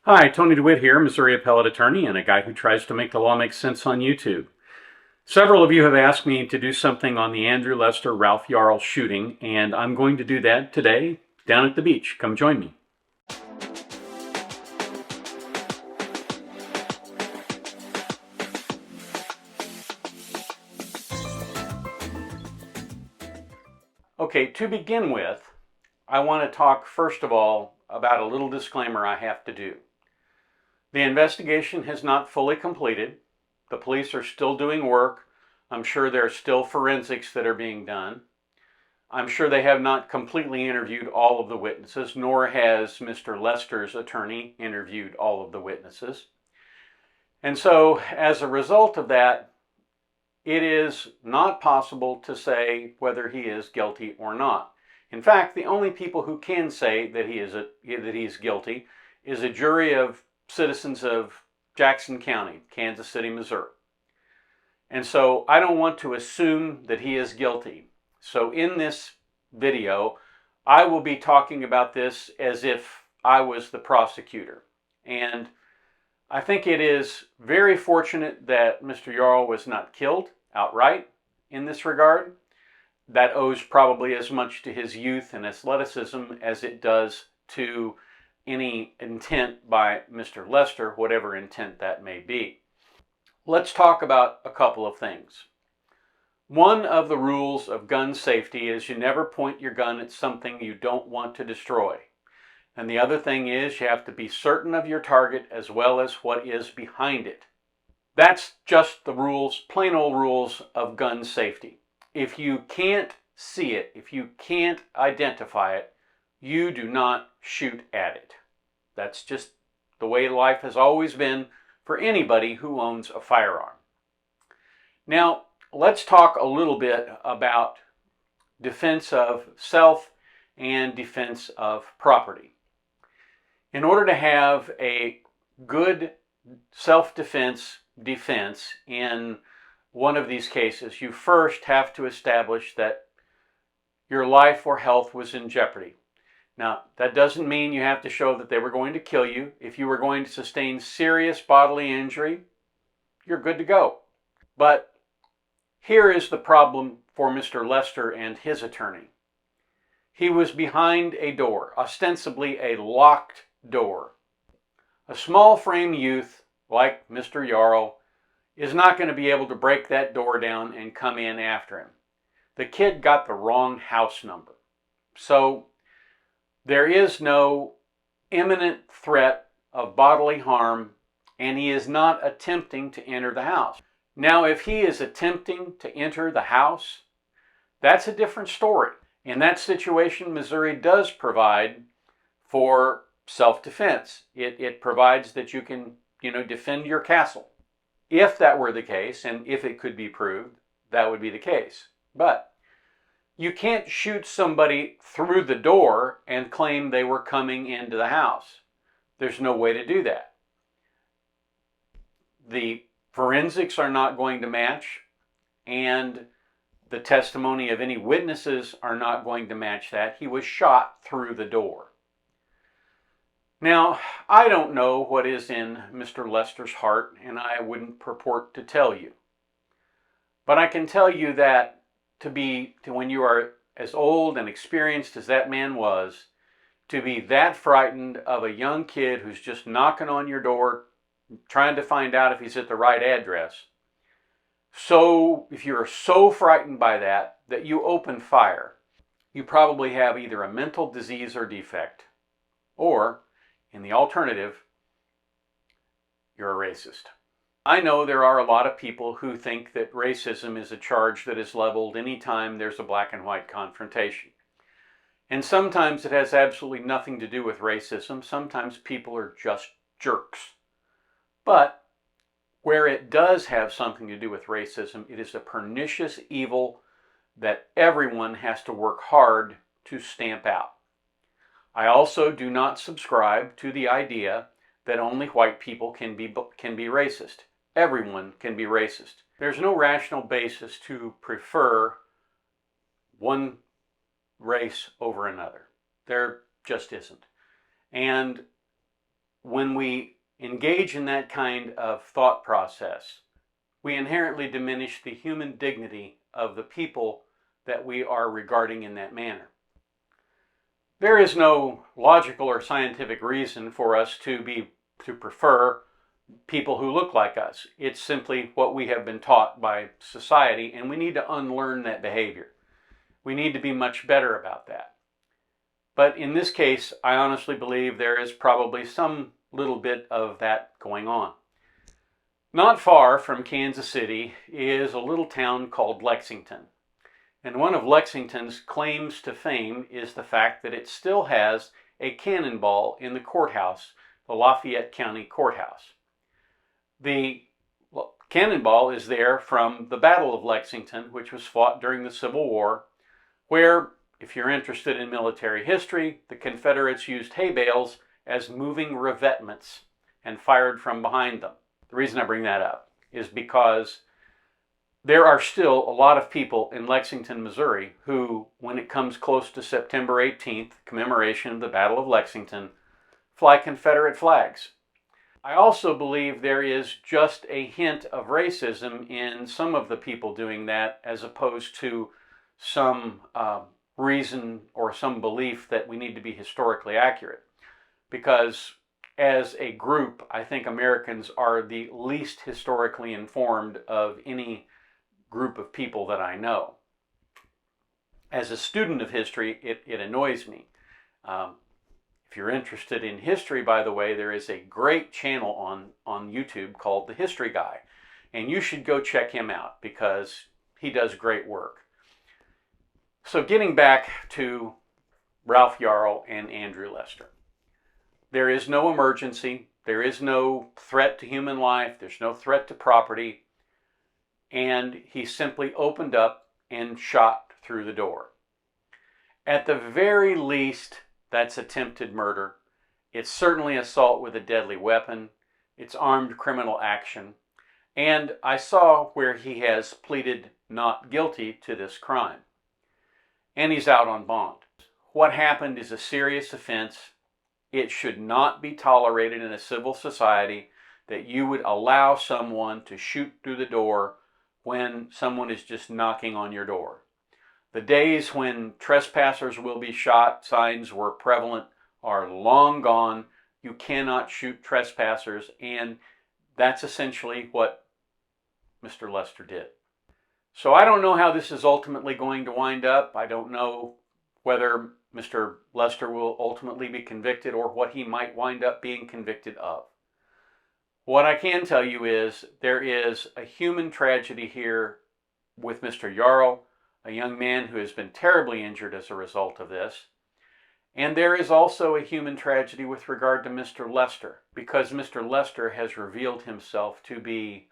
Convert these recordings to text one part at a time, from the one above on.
Hi, Tony DeWitt here, Missouri appellate attorney and a guy who tries to make the law make sense on YouTube. Several of you have asked me to do something on the Andrew Lester Ralph Yarl shooting, and I'm going to do that today down at the beach. Come join me. Okay, to begin with, I want to talk first of all about a little disclaimer I have to do. The investigation has not fully completed. The police are still doing work. I'm sure there are still forensics that are being done. I'm sure they have not completely interviewed all of the witnesses, nor has Mr. Lester's attorney interviewed all of the witnesses. And so, as a result of that, it is not possible to say whether he is guilty or not. In fact, the only people who can say that he is guilty is a jury of citizens of Jackson County, Kansas City, Missouri. And so I don't want to assume that he is guilty. So in this video, I will be talking about this as if I was the prosecutor. And I think it is very fortunate that Mr. Yarl was not killed outright in this regard. That owes probably as much to his youth and athleticism as it does to any intent by Mr. Lester, whatever intent that may be. Let's talk about a couple of things. One of the rules of gun safety is you never point your gun at something you don't want to destroy. And the other thing is you have to be certain of your target as well as what is behind it. That's just the rules, plain old rules of gun safety. If you can't see it, if you can't identify it, you do not shoot at it. That's just the way life has always been for anybody who owns a firearm. Now, let's talk a little bit about defense of self and defense of property. In order to have a good self-defense defense in one of these cases, you first have to establish that your life or health was in jeopardy. Now, that doesn't mean you have to show that they were going to kill you. If you were going to sustain serious bodily injury, you're good to go. But here is the problem for Mr. Lester and his attorney. He was behind a door, ostensibly a locked door. A small frame youth like Mr. Yarl is not going to be able to break that door down and come in after him. The kid got the wrong house number. So there is no imminent threat of bodily harm, and he is not attempting to enter the house. Now, if he is attempting to enter the house, that's a different story. In that situation, Missouri does provide for self-defense. It provides that you can, defend your castle. If that were the case, and if it could be proved, that would be the case. But you can't shoot somebody through the door and claim they were coming into the house. There's no way to do that. The forensics are not going to match, and the testimony of any witnesses are not going to match that. He was shot through the door. Now, I don't know what is in Mr. Lester's heart, and I wouldn't purport to tell you. But I can tell you that when you are as old and experienced as that man was, to be that frightened of a young kid who's just knocking on your door, trying to find out if he's at the right address. So, if you're so frightened by that you open fire, you probably have either a mental disease or defect, or, in the alternative, you're a racist. I know there are a lot of people who think that racism is a charge that is leveled anytime there's a black and white confrontation. And sometimes it has absolutely nothing to do with racism. Sometimes people are just jerks. But where it does have something to do with racism, it is a pernicious evil that everyone has to work hard to stamp out. I also do not subscribe to the idea that only white people can be racist. Everyone can be racist. There's no rational basis to prefer one race over another. There just isn't. And when we engage in that kind of thought process, we inherently diminish the human dignity of the people that we are regarding in that manner. There is no logical or scientific reason for us to prefer people who look like us. It's simply what we have been taught by society, and we need to unlearn that behavior. We need to be much better about that. But in this case, I honestly believe there is probably some little bit of that going on. Not far from Kansas City is a little town called Lexington. And one of Lexington's claims to fame is the fact that it still has a cannonball in the courthouse, the Lafayette County Courthouse. The cannonball is there from the Battle of Lexington, which was fought during the Civil War, where, if you're interested in military history, the Confederates used hay bales as moving revetments and fired from behind them. The reason I bring that up is because there are still a lot of people in Lexington, Missouri, who, when it comes close to September 18th, commemoration of the Battle of Lexington, fly Confederate flags. I also believe there is just a hint of racism in some of the people doing that, as opposed to some reason or some belief that we need to be historically accurate. Because as a group, I think Americans are the least historically informed of any group of people that I know. As a student of history, it annoys me. If you're interested in history, by the way, there is a great channel on YouTube called The History Guy, and you should go check him out because he does great work. So getting back to Ralph Yarl and Andrew Lester. There is no emergency. There is no threat to human life. There's no threat to property. And he simply opened up and shot through the door. At the very least, that's attempted murder. It's certainly assault with a deadly weapon. It's armed criminal action. And I saw where he has pleaded not guilty to this crime. And he's out on bond. What happened is a serious offense. It should not be tolerated in a civil society that you would allow someone to shoot through the door when someone is just knocking on your door. The days when trespassers will be shot signs were prevalent are long gone. You cannot shoot trespassers, and that's essentially what Mr. Lester did. So I don't know how this is ultimately going to wind up. I don't know whether Mr. Lester will ultimately be convicted or what he might wind up being convicted of. What I can tell you is there is a human tragedy here with Mr. Yarl, a young man who has been terribly injured as a result of this. And there is also a human tragedy with regard to Mr. Lester, because Mr. Lester has revealed himself to be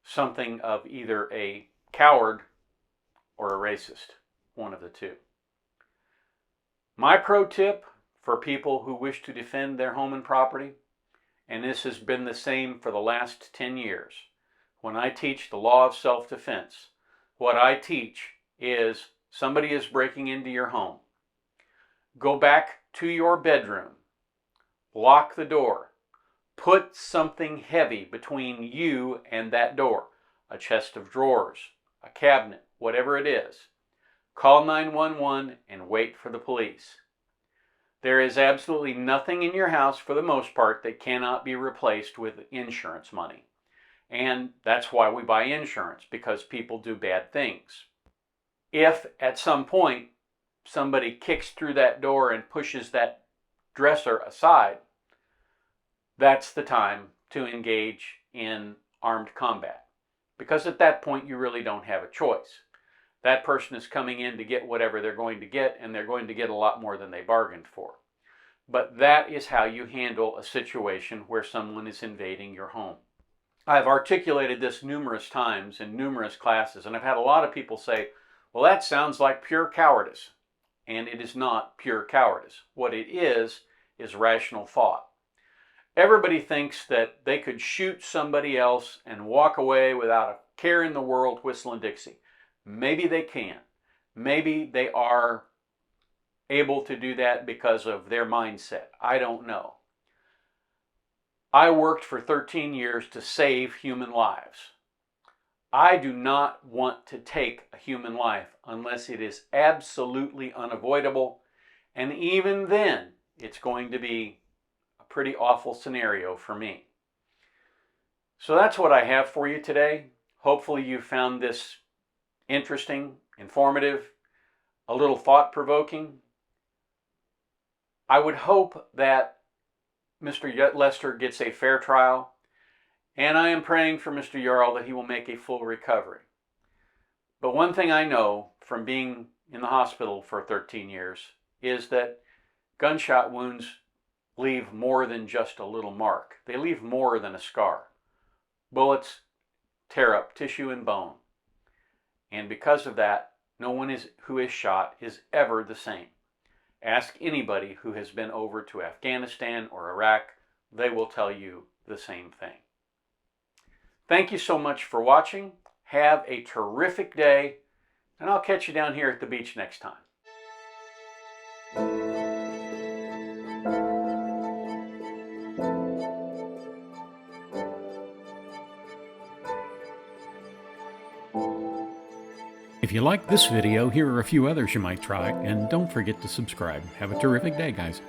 something of either a coward or a racist, one of the two. My pro tip for people who wish to defend their home and property, and this has been the same for the last 10 years, when I teach the law of self-defense, what I teach is somebody is breaking into your home. Go back to your bedroom, lock the door, put something heavy between you and that door, a chest of drawers, a cabinet, whatever it is. Call 911 and wait for the police. There is absolutely nothing in your house, for the most part, that cannot be replaced with insurance money. And that's why we buy insurance, because people do bad things. If at some point somebody kicks through that door and pushes that dresser aside, that's the time to engage in armed combat. Because at that point you really don't have a choice. That person is coming in to get whatever they're going to get, and they're going to get a lot more than they bargained for. But that is how you handle a situation where someone is invading your home. I've articulated this numerous times in numerous classes, and I've had a lot of people say, well, that sounds like pure cowardice. And it is not pure cowardice. What it is rational thought. Everybody thinks that they could shoot somebody else and walk away without a care in the world whistling Dixie. Maybe they can. Maybe they are able to do that because of their mindset. I don't know. I worked for 13 years to save human lives. I do not want to take a human life unless it is absolutely unavoidable, and even then, it's going to be a pretty awful scenario for me. So that's what I have for you today. Hopefully you found this interesting, informative, a little thought-provoking. I would hope that Mr. Lester gets a fair trial, and I am praying for Mr. Yarl that he will make a full recovery. But one thing I know from being in the hospital for 13 years is that gunshot wounds leave more than just a little mark. They leave more than a scar. Bullets tear up tissue and bone. And because of that, no one who is shot is ever the same. Ask anybody who has been over to Afghanistan or Iraq, they will tell you the same thing. Thank you so much for watching. Have a terrific day, and I'll catch you down here at the beach next time. If you like this video, here are a few others you might try, and don't forget to subscribe. Have a terrific day, guys.